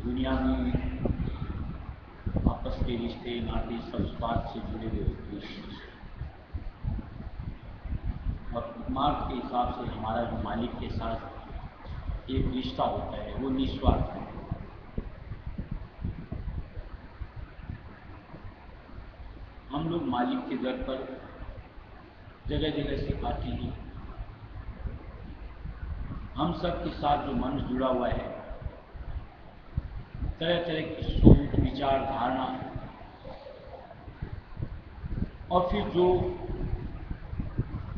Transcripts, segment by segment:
दुनिया में आपस के रिश्ते नाते सब स्वार्थ से जुड़े हुए होते हैं और मार्ग के हिसाब से हमारा जो मालिक के साथ एक रिश्ता होता है वो निस्वार्थ है। हम लोग मालिक के दर पर जगह जगह से आते हैं। हम सब के साथ जो मन जुड़ा हुआ है, तरह तरह की सोच विचार धारणा और फिर जो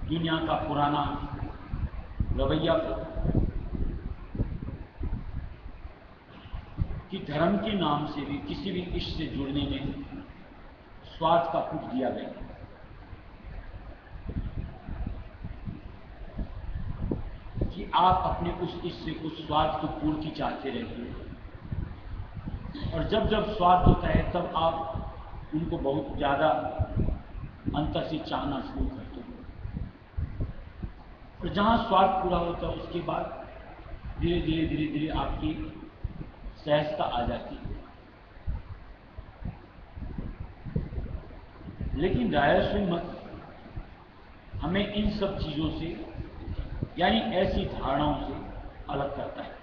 दुनिया का पुराना रवैया कि धर्म के नाम से भी किसी भी इष्ट से जुड़ने में स्वार्थ का कुछ दिया गया। कि आप अपने उस इष्ट से कुछ स्वार्थ को पूर्ति चाहते रहते हैं और जब जब स्वार्थ होता है तब आप उनको बहुत ज़्यादा अंतर से चाहना शुरू करते हो और जहाँ स्वार्थ पूरा होता है उसके बाद धीरे धीरे आपकी सहजता आ जाती है। लेकिन रायश्री मत हमें इन सब चीज़ों से यानी ऐसी धारणाओं से अलग करता है।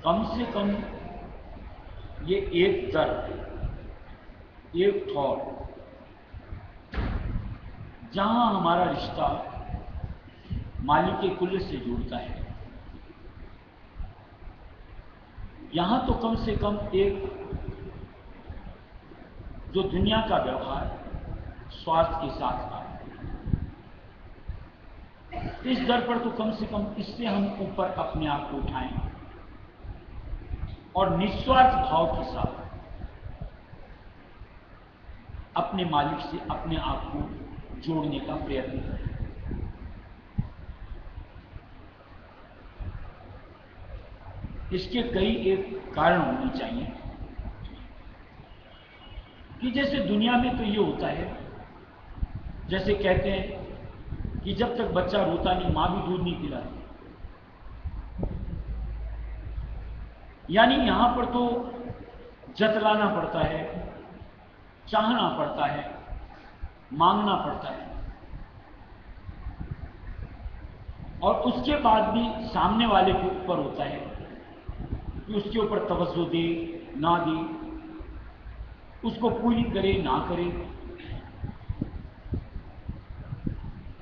कम से कम ये एक दर्द एक थॉट जहां हमारा रिश्ता मालिक के कुल्ल से जुड़ता है, यहां तो कम से कम एक जो दुनिया का व्यवहार स्वार्थ के साथ आ इस दर पर तो कम से कम इससे हम ऊपर अपने आप को उठाएं और निस्वार्थ भाव के साथ अपने मालिक से अपने आप को जोड़ने का प्रयत्न करें। इसके कई एक कारण होने चाहिए कि जैसे दुनिया में तो ये होता है, जैसे कहते हैं कि जब तक बच्चा रोता नहीं मां भी दूध नहीं पिलाती, यानी यहां पर तो जतलाना पड़ता है, चाहना पड़ता है, मांगना पड़ता है और उसके बाद भी सामने वाले के ऊपर होता है कि उसके ऊपर तवज्जो दे ना दे, उसको पूरी करे ना करे।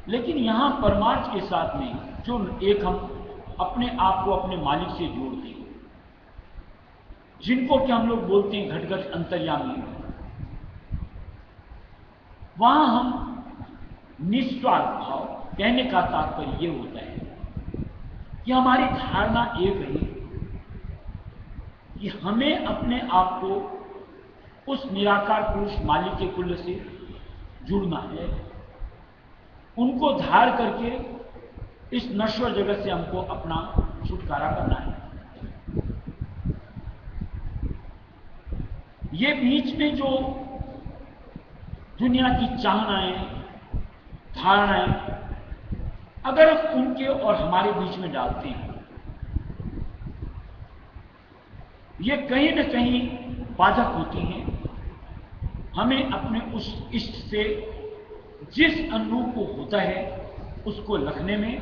लेकिन यहां परमार्थ के साथ में जो एक हम अपने आप को अपने मालिक से जोड़ते हैं, जिनको कि हम लोग बोलते हैं घटघट अंतर्यामी, वहां हम निस्वार्थ भाव, कहने का तात्पर्य ये होता है कि हमारी धारणा एक रही कि हमें अपने आप को उस निराकार पुरुष मालिक के कुल से जुड़ना है, उनको धार करके इस नश्वर जगत से हमको अपना छुटकारा करना है। ये बीच में जो दुनिया की चाहनाएं, धारणाएं, अगर हम उनके और हमारे बीच में डालते हैं, ये कहीं न कहीं बाधक होती हैं हमें अपने उस इष्ट से जिस अनुरूप को होता है उसको रखने में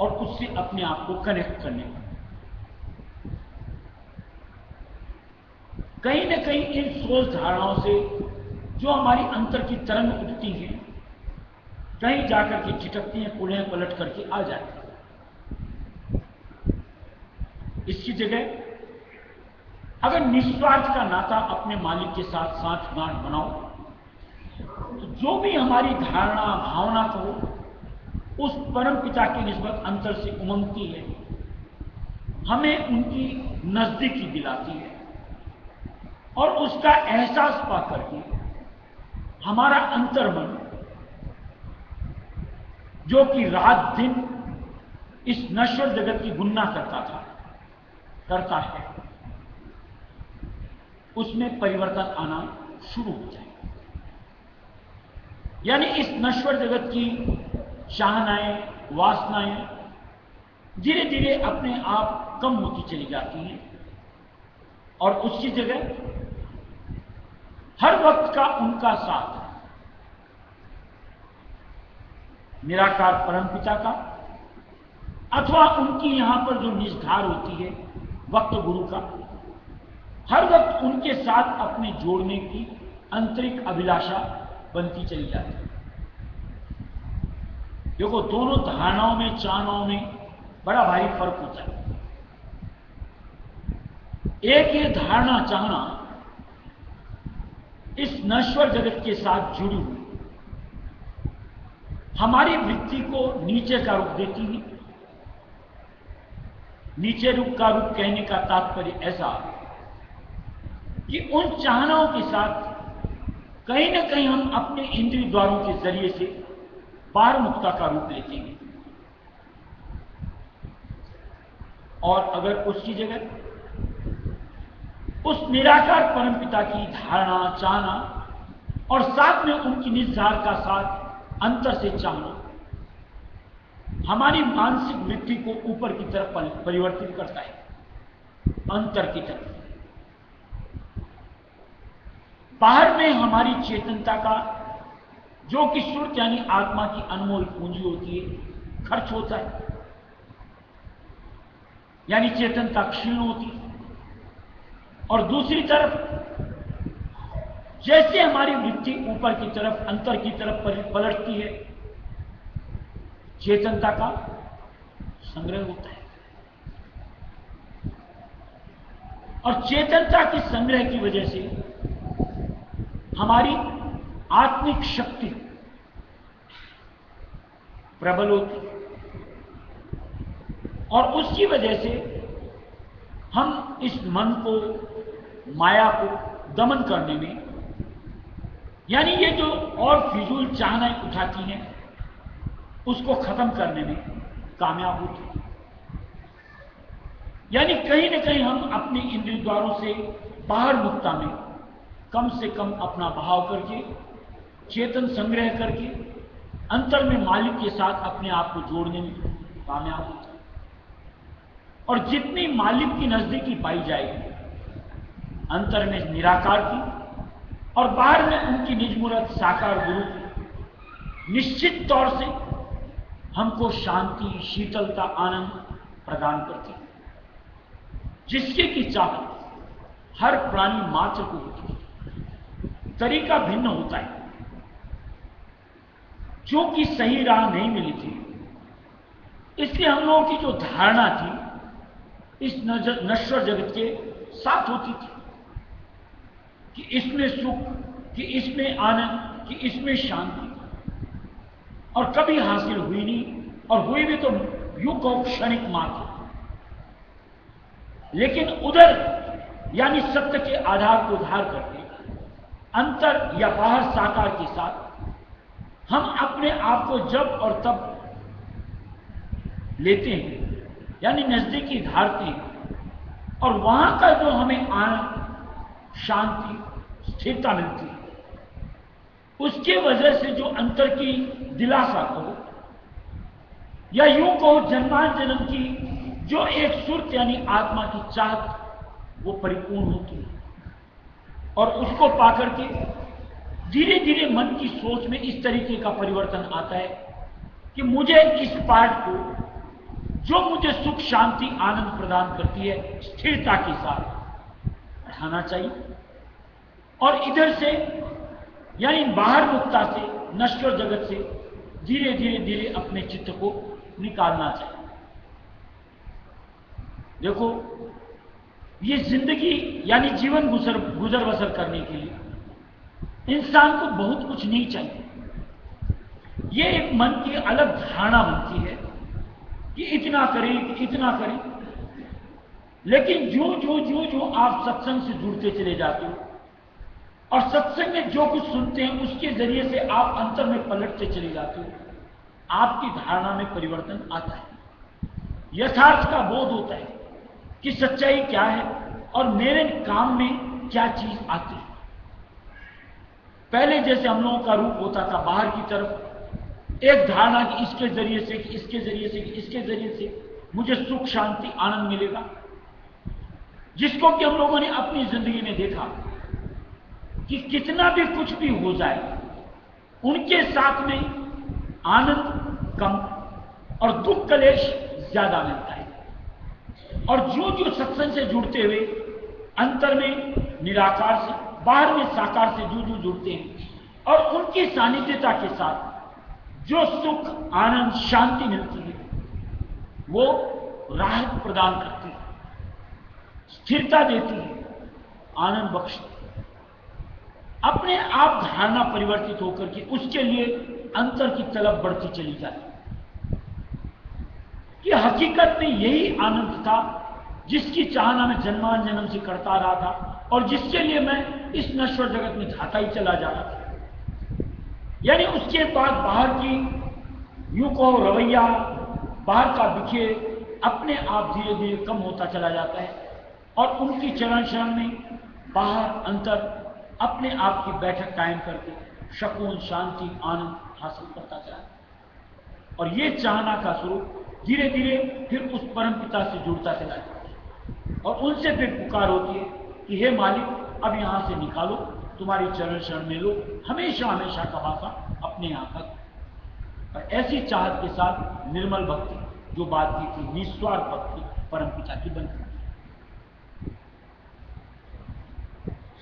और उससे अपने आप को कनेक्ट करने में। कहीं न कहीं इन सोच धारणाओं से जो हमारी अंतर की तरंग उठती हैं, कहीं जाकर के छिटकती हैं, पुनः पलट करके आ जाती हैं। इसकी जगह अगर निस्वार्थ का नाता अपने मालिक के साथ साँठगांठ बनाओ, तो जो भी हमारी धारणा, भावना को उस परम पिता की निस्बत अंतर से उमंगती है, हमें उनकी नजदीकी दिलाती है और उसका एहसास पा करके हमारा अंतर्मन, जो कि रात दिन इस नश्वर जगत की गुन्ना करता है, उसमें परिवर्तन आना शुरू हो जाए। यानी इस नश्वर जगत की चाहनाएं, वासनाएं धीरे धीरे अपने आप कम होती चली जाती हैं और उसकी जगह हर वक्त का उनका साथ, निराकार परमपिता का अथवा उनकी यहां पर जो निजधार होती है वक्त गुरु का, हर वक्त उनके साथ अपने जोड़ने की आंतरिक अभिलाषा बनती चली जाती है। देखो, दोनों धारणाओं में, चाहनाओं में बड़ा भारी फर्क होता है। एक ये धारणा, चाहना इस नश्वर जगत के साथ जुड़ी हुई हमारी वृत्ति को नीचे का रूप देती है। नीचे रूप का रूप कहने का तात्पर्य ऐसा कि उन चाहनाओं के साथ कहीं न कहीं हम अपने इंद्रिय द्वारों के जरिए से बाहर मुक्ता का रूप लेते हैं। और अगर उसकी जगह उस निराकार परमपिता की धारणा, चाहना और साथ में उनकी निजधार का साथ अंतर से चाहना हमारी मानसिक वृत्ति को ऊपर की तरफ परिवर्तित करता है, अंतर की तरफ। बाहर में हमारी चेतनता का, जो कि श्रुत यानी आत्मा की अनमोल पूंजी होती है, खर्च होता है, यानी चेतनता क्षीण होती है। और दूसरी तरफ जैसे हमारी वृत्ति ऊपर की तरफ, अंतर की तरफ पलटती है, चेतनता का संग्रह होता है। और चेतनता की संग्रह की वजह से हमारी आत्मिक शक्ति प्रबल होती है और उसकी वजह से हम इस मन को, माया को दमन करने में, यानी ये जो और फिजूल चाहनाएं उठाती हैं उसको खत्म करने में कामयाब होती है। यानी कहीं न कहीं हम अपने इंद्रिय द्वारों से बाहर मुक्ता में कम से कम अपना भाव करके, चेतन संग्रह करके अंतर में मालिक के साथ अपने आप को जोड़ने में कामयाब होता है। और जितनी मालिक की नजदीकी पाई जाएगी, अंतर में निराकार की और बाहर में उनकी निजमूर्त साकार गुरु की, निश्चित तौर से हमको शांति, शीतलता, आनंद प्रदान करती है, जिसके की चाहत हर प्राणी मात्र को होती है। तरीका भिन्न होता है। जो कि सही राह नहीं मिली थी, इसलिए हम लोगों की जो धारणा थी इस नश्वर जगत के साथ होती थी कि इसमें सुख, कि इसमें आनंद, कि इसमें शांति, और कभी हासिल हुई नहीं, और हुई भी तो यूं कहो क्षणिक मात्र। लेकिन उधर यानी सत्य के आधार को धार करके अंतर या बाहर साकार के साथ हम अपने आप को जब और तब लेते हैं, यानी नजदीकी धारते हैं, और वहां का जो हमें आनंद, शांति, स्थिरता मिलती है, उसके वजह से जो अंतर की दिलासा कहो या यूं कहो जन्मांजन्म की जो एक सुर्त यानी आत्मा की चाहत, वो परिपूर्ण होती है। और उसको पाकर के धीरे धीरे मन की सोच में इस तरीके का परिवर्तन आता है कि मुझे इस पाठ को, जो मुझे सुख, शांति, आनंद प्रदान करती है, स्थिरता के साथ बढ़ाना चाहिए, और इधर से यानी बाहर मुक्ता से, नश्वर जगत से धीरे धीरे धीरे अपने चित्त को निकालना चाहिए। देखो, ये जिंदगी यानी जीवन गुजर बसर करने के लिए इंसान को बहुत कुछ नहीं चाहिए। ये एक मन की अलग धारणा बनती है कि इतना करें, इतना करें। लेकिन जो जो जो जो आप सत्संग से जुड़ते चले जाते हो और सत्संग में जो कुछ सुनते हैं उसके जरिए से आप अंतर में पलटते चले जाते हो, आपकी धारणा में परिवर्तन आता है, यथार्थ का बोध होता है कि सच्चाई क्या है और मेरे काम में क्या चीज आती है। पहले जैसे हम लोगों का रूप होता था बाहर की तरफ एक धारणा कि इसके जरिए से, कि इसके जरिए से, कि इसके जरिए से मुझे सुख, शांति, आनंद मिलेगा, जिसको कि हम लोगों ने अपनी जिंदगी में देखा कि कितना भी कुछ भी हो जाए उनके साथ में आनंद कम और दुख कलेश ज्यादा मिलता है। और जो जो सत्संग से जुड़ते हुए अंतर में निराकार से, बाहर में साकार से जो जो जुड़ते हैं और उनकी सानिध्यता के साथ जो सुख, आनंद, शांति मिलती है, वो राहत प्रदान करती है, स्थिरता देती है, आनंद बख्शती है। अपने आप धारणा परिवर्तित होकर के उसके लिए अंतर की तलब बढ़ती चली जाती है कि हकीकत में यही आनंद था जिसकी चाहना मैं जन्मांजन्म से करता रहा था और जिसके लिए मैं इस नश्वर जगत में जाता ही चला जा रहा था। यानी उसके बाद बाहर की यूं कहो रवैया, बाहर का बिखेर अपने आप धीरे धीरे कम होता चला जाता है और उनकी चरण शरण में बाहर अंतर अपने आप की बैठक कायम करके सुकून, शांति, आनंद हासिल करता चला। और ये चाहना का स्वरूप धीरे धीरे फिर उस परम पिता से जुड़ता चला जाता है और उनसे फिर पुकार होती है कि हे मालिक, अब यहां से निकालो, तुम्हारी चरण शरण में लो, हमेशा हमेशा का वासा अपने यहां तक। और ऐसी चाहत के साथ निर्मल भक्ति, जो बात की थी निस्वार्थ भक्ति, परम पिता की बनती है।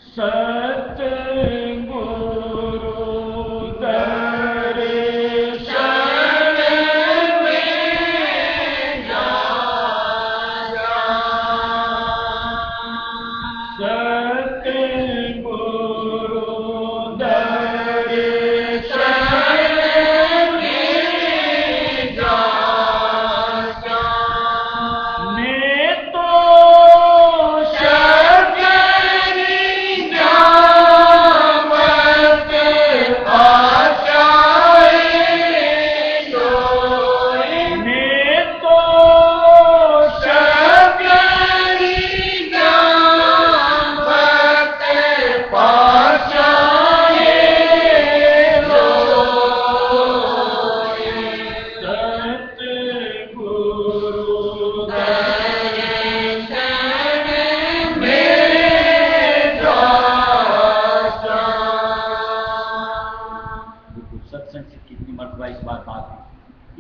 सतगुरु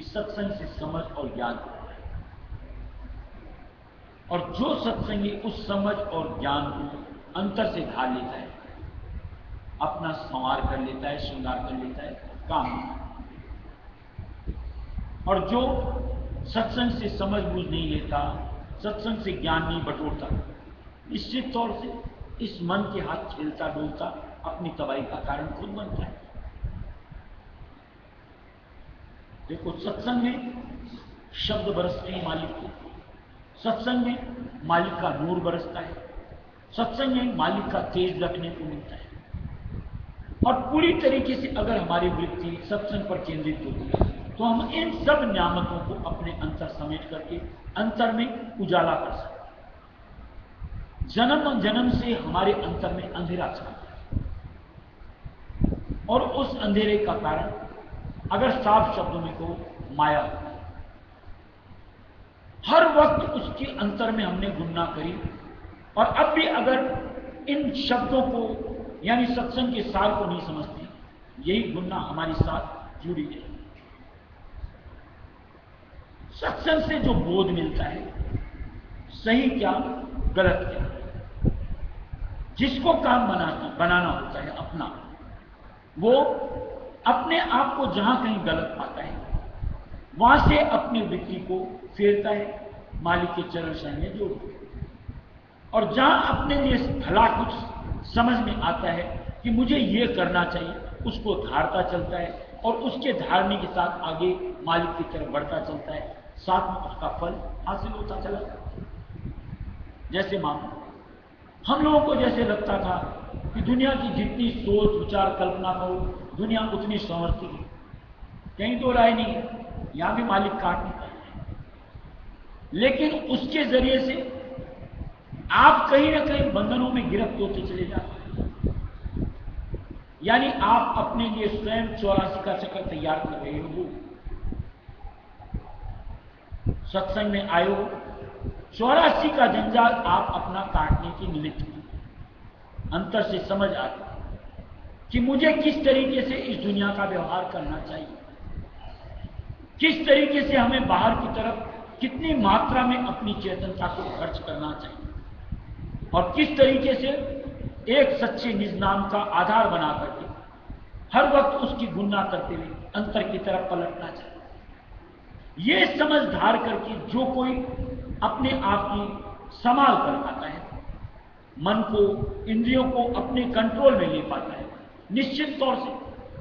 सत्संग से समझ और ज्ञान, और जो सत्संगी उस समझ और ज्ञान को अंतर से ढाल लेता है, अपना संवार कर लेता है, श्रृंगार कर लेता है, काम। और जो सत्संग से समझ बूझ नहीं लेता, सत्संग से ज्ञान नहीं बटोरता, निश्चित तौर से इस मन के हाथ खेलता डोलता अपनी तबाही का कारण खुद बनता है। देखो, सत्संग में शब्द बरसते हैं मालिक के, सत्संग में मालिक का नूर बरसता है, सत्संग में मालिक का तेज रखने को मिलता है। और पूरी तरीके से अगर हमारी वृत्ति सत्संग पर केंद्रित होती है तो हम इन सब न्यामतों को अपने अंतर समेट करके अंतर में उजाला कर सकते हैं। जन्म जन्म से हमारे अंतर में अंधेरा छाता है, और उस अंधेरे का कारण अगर साफ शब्दों में को माया है। हर वक्त उसके अंतर में हमने गुणना करी, और अब भी अगर इन शब्दों को यानी सत्संग के सार को नहीं समझते, यही गुणना हमारे साथ जुड़ी है। सत्संग से जो बोध मिलता है, सही क्या गलत क्या, जिसको काम बनाना होता है अपना, वो अपने आप को जहां कहीं गलत पाता है वहां से अपनी वृत्ति को फेरता है, मालिक के चरण शरण में जोड़ता है। और जहां अपने लिए भला कुछ समझ में आता है कि मुझे ये करना चाहिए, उसको धारता चलता है, और उसके धारने के साथ आगे मालिक की तरफ बढ़ता चलता है, साथ में उसका फल हासिल होता चला जाता है। जैसे मानो हम लोगों को जैसे लगता था कि दुनिया की जितनी सोच विचार कल्पना करो, दुनिया उतनी संवरती है, कहीं तो राय नहीं है, यहां भी मालिक काट निकलता है। लेकिन उसके जरिए से आप कहीं ना कहीं बंधनों में गिरफ्त होते चले जाते हैं। यानी आप अपने लिए स्वयं 84 का चक्कर तैयार कर रहे हो। सत्संग में आए हो, 84 का जंजाल आप अपना काटने की निमित्त अंतर से समझ आते कि मुझे किस तरीके से इस दुनिया का व्यवहार करना चाहिए, किस तरीके से हमें बाहर की तरफ कितनी मात्रा में अपनी चेतनता को खर्च करना चाहिए, और किस तरीके से एक सच्चे निज नाम का आधार बना करके हर वक्त उसकी गुणना करते हुए अंतर की तरफ पलटना चाहिए। ये समझ धार करके जो कोई अपने आप की संभाल कर पाता है, मन को इंद्रियों को अपने कंट्रोल में ले पाता है, निश्चित तौर से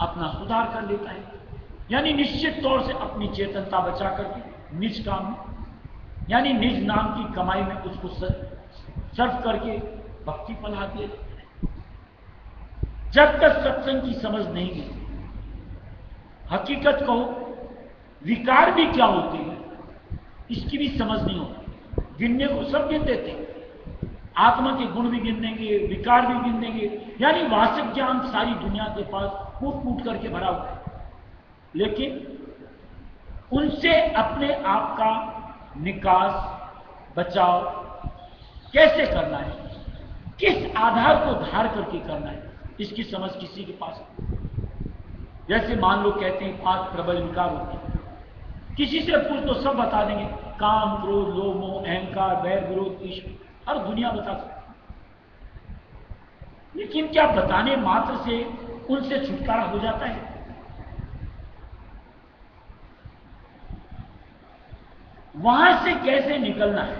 अपना सुधार कर लेता है। यानी निश्चित तौर से अपनी चेतनता बचा करके निज काम में यानी निज नाम की कमाई में उसको सर्व करके भक्ति फला दे। जब तक सत्संग की समझ नहीं मिलती, हकीकत कहो विकार भी क्या होते हैं इसकी भी समझ नहीं होती। गिनने को सब गिन देते हैं, आत्मा के गुण भी गिन देंगे, विकार भी गिन देंगे, यानी वास्तविक ज्ञान सारी दुनिया के पास कूट कूट करके भरा हुआ है, लेकिन उनसे अपने आप का निकास बचाव कैसे करना है, किस आधार को धार करके करना है, इसकी समझ किसी के पास नहीं। जैसे मान लो कहते हैं 5 प्रबल विकार होते हैं, किसी से पूछ तो सब बता देंगे, काम क्रोध लोभ मोह अहंकार वैर विरोध ईर्ष्या, हर दुनिया बता सकती। लेकिन क्या बताने मात्र से उनसे छुटकारा हो जाता है? वहां से कैसे निकलना है,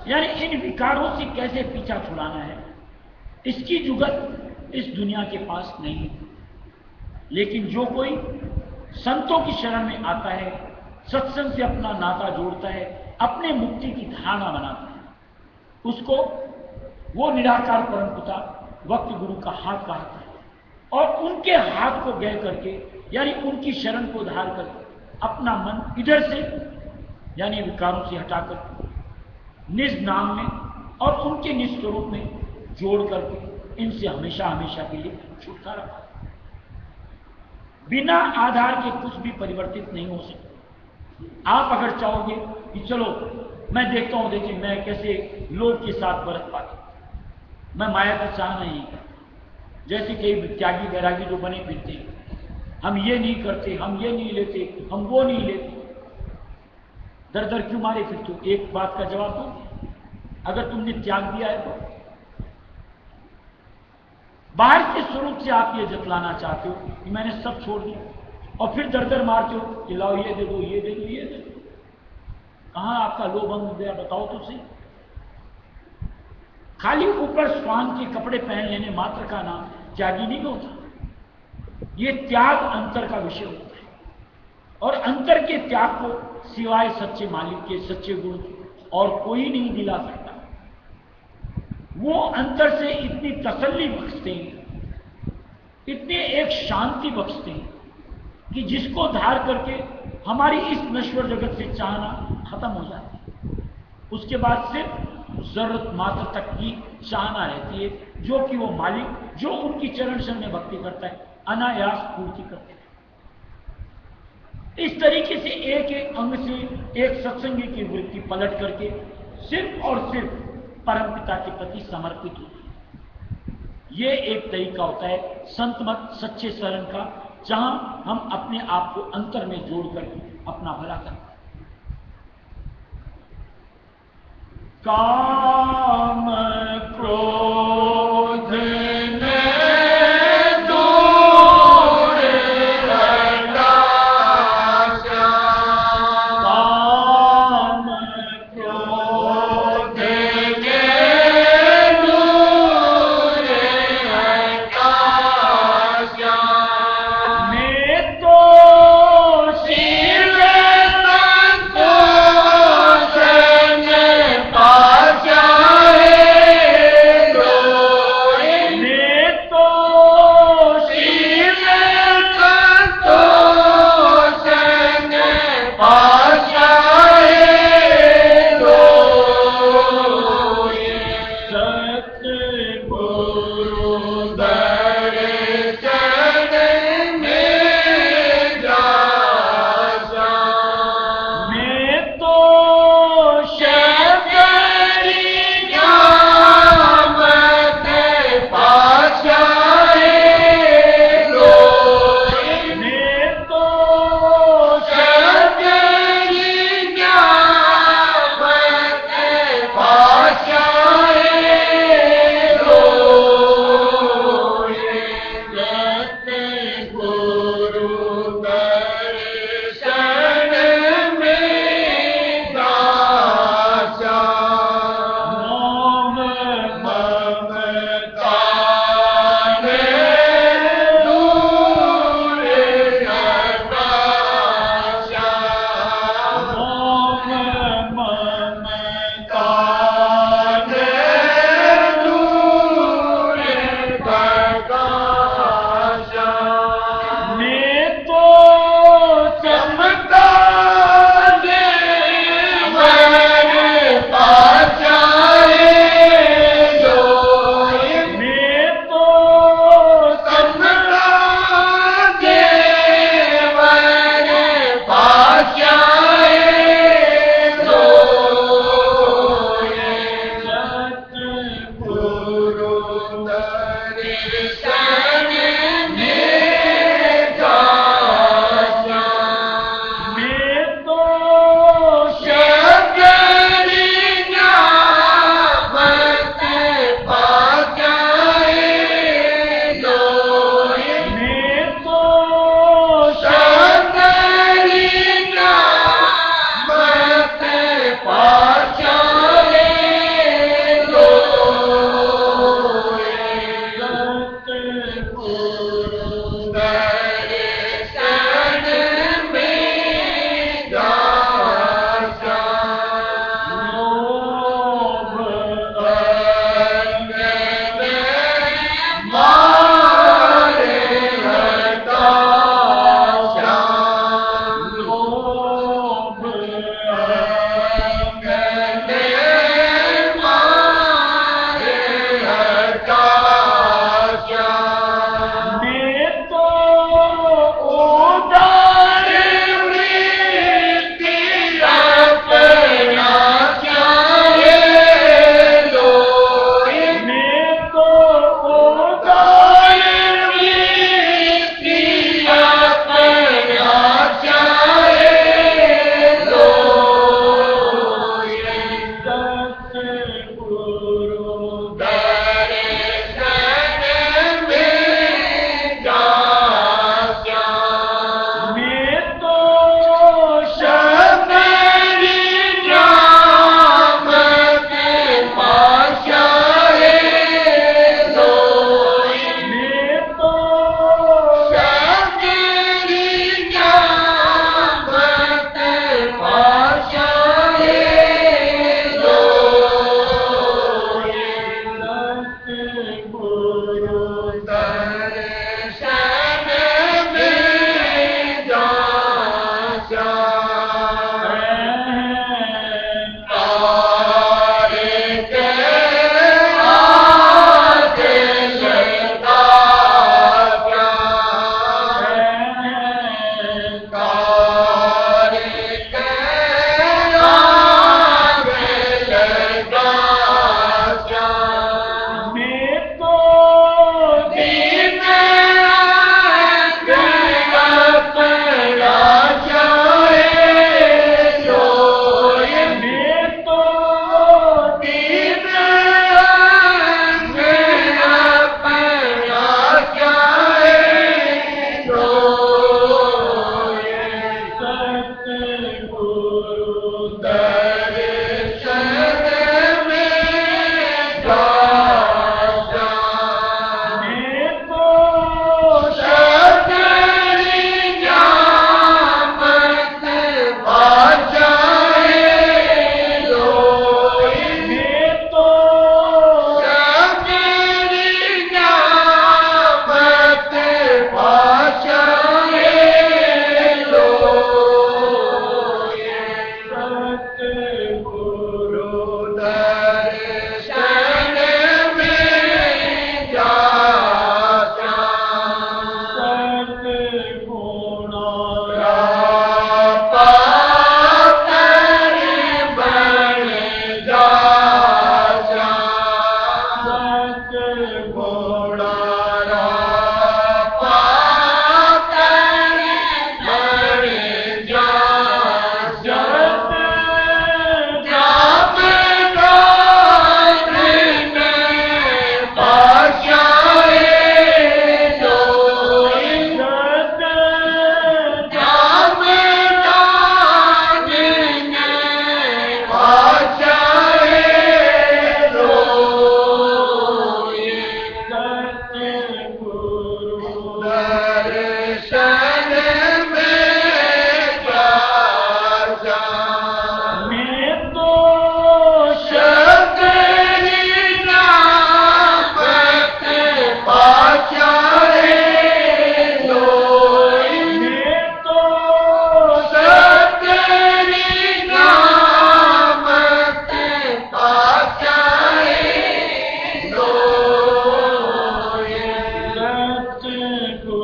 यानी इन विकारों से कैसे पीछा छुड़ाना है, इसकी जुगत इस दुनिया के पास नहीं है। लेकिन जो कोई संतों की शरण में आता है, सत्संग से अपना नाता जोड़ता है, अपने मुक्ति की धारणा बनाता है, उसको वो निराकार परम पिता वक्त गुरु का हाथ कहता है, और उनके हाथ को गह करके यानी उनकी शरण को धार करके अपना मन इधर से यानी विकारों से हटाकर निज नाम में और उनके निज स्वरूप में जोड़ करके इनसे हमेशा हमेशा के लिए छुटकारा पाता। बिना आधार के कुछ भी परिवर्तित नहीं हो सकता। आप अगर चाहोगे कि चलो मैं देखता हूं, देखिए मैं कैसे लोभ के साथ बरत पाता, मैं माया का चाह नहीं करता, जैसे कई त्यागी वैरागी जो बने फिरते हैं, हम ये नहीं करते, हम ये नहीं लेते, हम वो नहीं लेते, दर दर क्यों मारे फिरते हो? एक बात का जवाब दो, अगर तुमने त्याग दिया है तो बाहर के स्वरूप से आप ये जतलाना चाहते हो कि मैंने सब छोड़ दिया, और फिर दर दर मारते हो कि लाओ ये दे दो, ये दे दो, ये दे दो। कहां आपका लोभ अंग गया बताओ तो सही। खाली ऊपर स्वांग के कपड़े पहन लेने मात्र का नाम त्यागी नहीं होता, ये त्याग अंतर का विषय होता है। और अंतर के त्याग को सिवाय सच्चे मालिक के, सच्चे गुरु के और कोई नहीं दिला सकता। वो अंतर से इतनी तसल्ली बख्शते हैं, इतनी एक शांति बख्शते हैं कि जिसको धार करके हमारी इस नश्वर जगत से चाहना खत्म हो जाती है। उसके बाद सिर्फ जरूरत मात्र तक की चाहना रहती है, जो कि वो मालिक जो उनकी चरण शरण में भक्ति करता है अनायास पूर्ति करते हैं। इस तरीके से एक एक अंग से एक सत्संगी की वृत्ति पलट करके सिर्फ और सिर्फ परमपिता के प्रति समर्पित होती है। ये एक तरीका होता है संत मत सच्चे शरण का, जहां हम अपने आप को अंतर में जोड़कर अपना भला करते हैं। काम क्रोध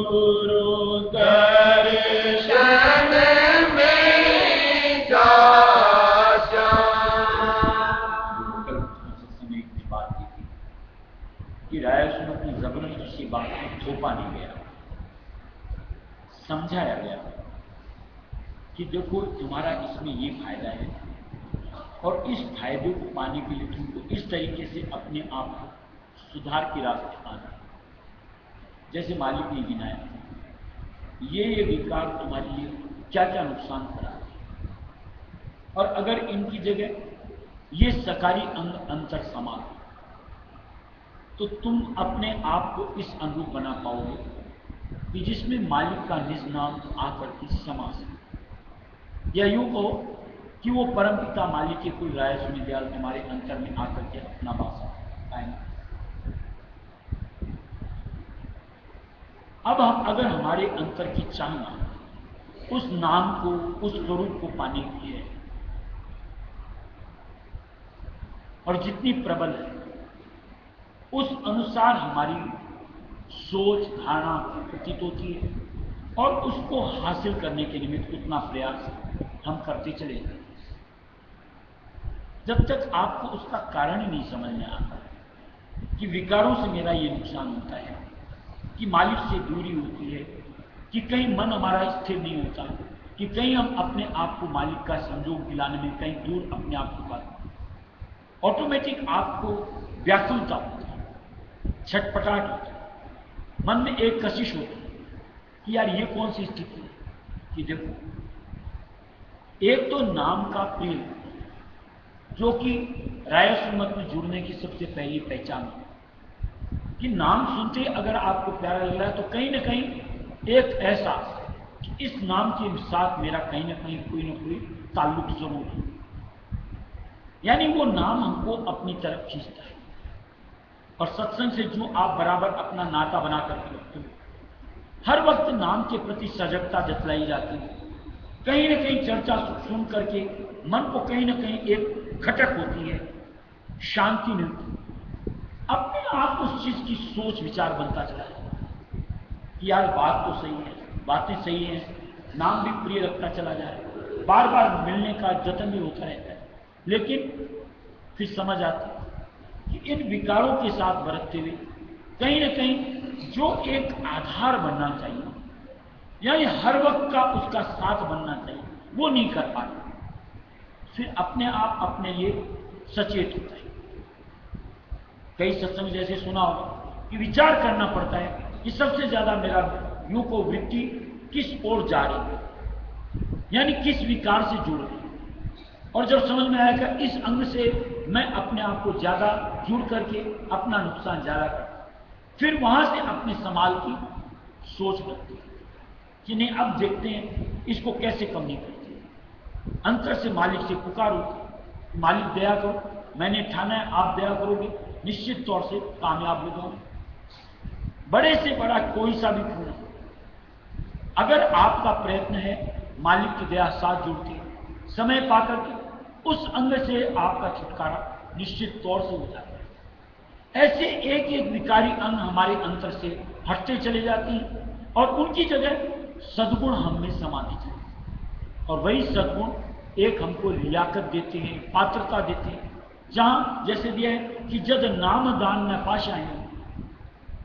गुरु दर्शन में जाशा। कल ने एक बात की थी कि राय सुमत ने जबरदस्ती किसी बात को थोपा नहीं गया, समझाया गया कि देखो तुम्हारा इसमें ये फायदा है और इस फायदे को पाने के लिए तुमको इस तरीके से अपने आप को सुधार के रास्ते आना। जैसे मालिक ने गिनाया ये विकार तुम्हारे लिए क्या क्या नुकसान करा है, और अगर इनकी जगह ये सकारी अंग अंतर समा तो तुम अपने आप को इस अनुरूप बना पाओगे कि जिसमें मालिक का निज नाम आकर के समा सके। या यूं कहो कि वो परमपिता मालिक के कोई राय विद्याल हमारे अंतर में आकर के अपना वासा पाएंगे। अब हम अगर हमारे अंतर की चाहना उस नाम को, उस स्वरूप को पाने की है और जितनी प्रबल है उस अनुसार हमारी सोच धारणा प्रतीत होती है और उसको हासिल करने के निमित्त उतना प्रयास हम करते चले जाते। जब तक आपको उसका कारण ही नहीं समझ में आता कि विकारों से मेरा ये नुकसान होता है, कि मालिक से दूरी होती है, कि कहीं मन हमारा स्थिर नहीं होता, कि कहीं हम अपने आप को मालिक का संजोग दिलाने में कहीं दूर अपने आप को पाते, ऑटोमेटिक आपको व्याकुलता होती है, छटपटाहट होती है, मन में एक कशिश होती है कि यार ये कौन सी स्थिति है कि देखो एक तो नाम का प्रेम जो कि राय सुन्नत में जुड़ने की सबसे पहली पहचान है कि नाम सुनते अगर आपको प्यारा लग रहा है तो कहीं ना कहीं एक एहसास कि इस नाम के साथ मेरा कहीं ना कोई ताल्लुक जरूर है, यानी वो नाम हमको अपनी तरफ खींचता है। और सत्संग से जो आप बराबर अपना नाता बना करके रखते हो, हर वक्त नाम के प्रति सजगता जतलाई जाती है, कहीं ना कहीं चर्चा सुन करके मन को कहीं ना कहीं एक खटक होती है, शांति मिलती है, अपने आप उस चीज की सोच विचार बनता चला जाए कि यार बात तो सही है, बातें सही हैं, नाम भी प्रिय रखता चला जाए, बार बार मिलने का जतन भी होता रहता है, लेकिन फिर समझ आती है कि इन विकारों के साथ बरतते हुए कहीं ना कहीं जो एक आधार बनना चाहिए, यानी हर वक्त का उसका साथ बनना चाहिए, वो नहीं कर पाते, फिर अपने आप अपने लिए सचेत होता है। कई सत्संग जैसे सुना होगा कि विचार करना पड़ता है कि सबसे ज्यादा मेरा यूं को वृत्ति किस ओर जा रही है, यानी किस विकार से जुड़ रही है, और जब समझ में आएगा इस अंग से मैं अपने आप को ज्यादा जुड़ करके अपना नुकसान ज्यादा करता, फिर वहां से अपने समाल की सोच बनती है कि नहीं अब देखते हैं इसको कैसे कम नहीं करते। अंतर से मालिक से पुकारो, मालिक दया करो, मैंने ठाना है आप दया करोगे, निश्चित तौर से कामयाब हो जाओगे। बड़े से बड़ा कोई सा भी पूर्ण, अगर आपका प्रयत्न है मालिक की दया साथ जुड़ती है, समय पाकर के उस अंग से आपका छुटकारा निश्चित तौर से हो जाता है। ऐसे एक एक विकारी अंग हमारे अंतर से हटते चले जाते हैं और उनकी जगह सद्गुण हम में समाते चले, और वही सद्गुण एक हमको लियाकत देते हैं, पात्रता देते हैं, जहां जैसे दिया है कि जब नाम दान न पाशाएं,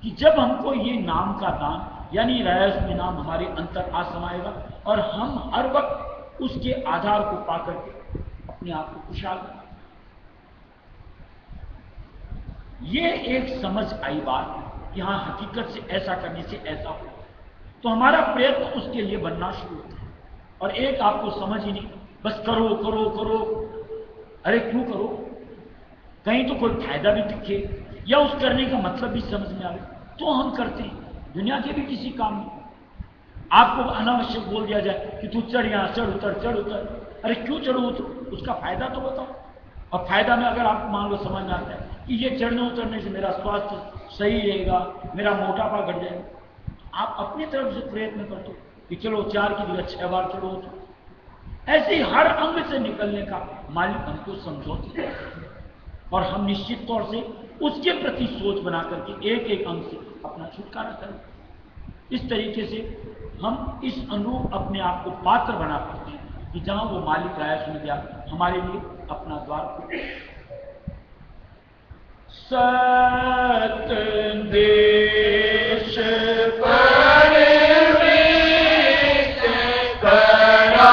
कि जब हमको ये नाम का दान यानी रायस में नाम हमारे अंतर आ समाएगा और हम हर वक्त उसके आधार को पाकर के अपने आप को खुशहाल करें। ये एक समझ आई बात कि हाँ हकीकत से ऐसा करने से ऐसा हो, तो हमारा प्रयत्न उसके लिए बनना शुरू होता है। और एक आपको समझ ही नहीं, बस करो करो करो, अरे क्यों करो, कहीं तो कोई फायदा भी दिखे या उस करने का मतलब भी समझ में आवे तो हम करते हैं। दुनिया के भी किसी काम में आपको अनावश्यक बोल दिया जाए कि तू चढ़ यहां, चढ़ उतर, अरे क्यों चढ़ो उतर, उसका फायदा तो बताओ। और फायदा में अगर आप मान लो समझ में आता है कि ये चढ़ने उतरने से मेरा स्वास्थ्य सही रहेगा, मेरा मोटापा घट जाएगा, आप अपनी तरफ से प्रयत्न करते हो कि चलो 4 की जगह 6 बार चढ़ो उतरो। ऐसे ही हर अंग से निकलने का मालिक हमको समझौते हैं और हम निश्चित तौर से उसके प्रति सोच बना करके एक एक अंग से अपना छुटकारा करें। इस तरीके से हम इस अनुरूप अपने आप को पात्र बना सकते हैं कि जहां वो मालिक राय सुन गया हमारे लिए अपना द्वार खोले। सतदेश परवेश करा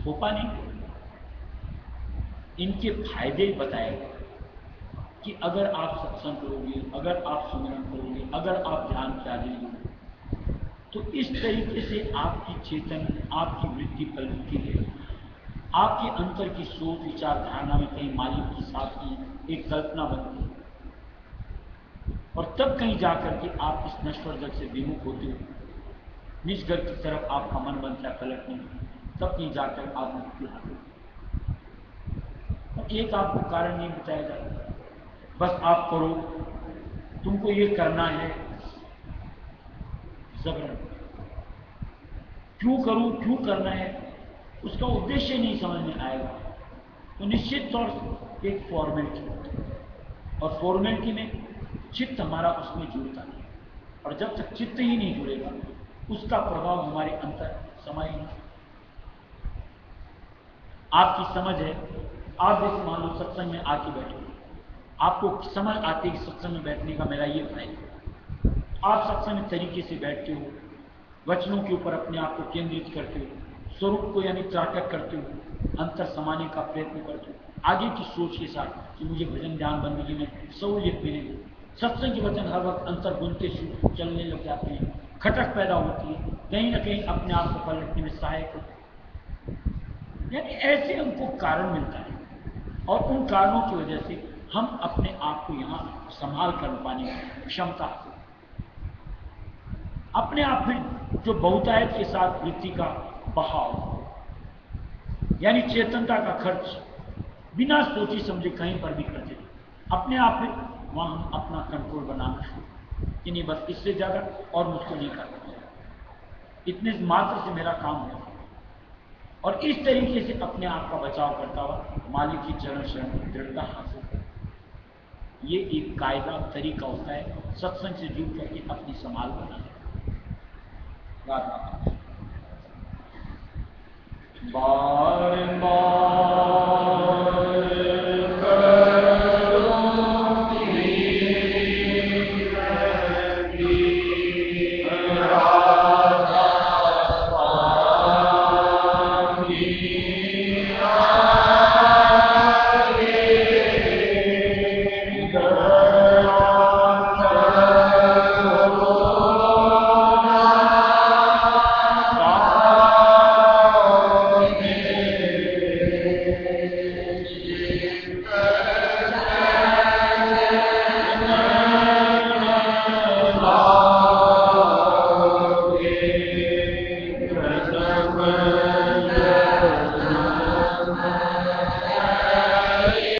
थोपा नहीं, इनके फायदे बताए गए कि अगर आप सत्संग करोगे, अगर आप सुमिरन करोगे, अगर आप ध्यान के आदि होगे तो इस तरीके से आपकी चेतन, आपकी वृत्ति प्रवृत्ति है, आपके अंतर की सोच विचार धारणा में कहीं मालिक के साथ की एक कल्पना बनती है और तब कहीं जाकर के आप इस नश्वर जग से विमुख होते हो, निज घर की तरफ आपका मन बनता है पलटने, तब कहीं जाकर आप मुक्ति हासिल। एक आपको कारण नहीं बताया जाता, बस आप करो, तुमको ये करना है, जबरन क्यों करूं, क्यों करना है, उसका उद्देश्य नहीं समझ में आएगा तो निश्चित तौर से एक फॉर्मेलिटी होती है और फॉर्मेलिटी में चित्त हमारा उसमें जुड़ता नहीं, और जब तक चित्त ही नहीं जुड़ेगा उसका प्रभाव हमारे अंतर समाई नहीं। आपकी समझ है, आप जैसे मान लो सत्संग में आके बैठे, आपको समझ आती है कि सत्संग में बैठने का मेरा ये फायदा, आप सत्संग में तरीके से बैठते हो, वचनों के ऊपर अपने आप को केंद्रित करते हो, स्वरूप को यानी त्राटक करते हो, अंतर समाने का प्रयत्न करते हो आगे की सोच के साथ कि मुझे भजन ध्यान बंदगी में सहूलियत मिलेगी। सत्संग के वचन हर वक्त अंतर बुनते चलने लग जाते हैं, खटक पैदा होती है, कहीं ना कहीं अपने आप को पलटने में सहायक होती है। यानी ऐसे हमको कारण मिलता है और उन कारणों की वजह से हम अपने आप को यहाँ संभाल कर पाने की क्षमता, अपने आप फिर जो बहुतायत के साथ वृत्ति का बहाव, यानी चेतनता का खर्च बिना सोची समझे कहीं पर भी करते अपने आप में, वहां हम अपना कंट्रोल बनाना शुरू कि नहीं, बस इससे ज्यादा और मुझको नहीं करना, इतने मात्र से मेरा काम हो। और इस तरीके से अपने आप का बचाव करता हुआ मालिक की चरण शरण में दृढ़ता हासिल कर। ये एक कायदा तरीका होता है सत्संग से जुड़ करके अपनी संभाल बनाने का। बार बार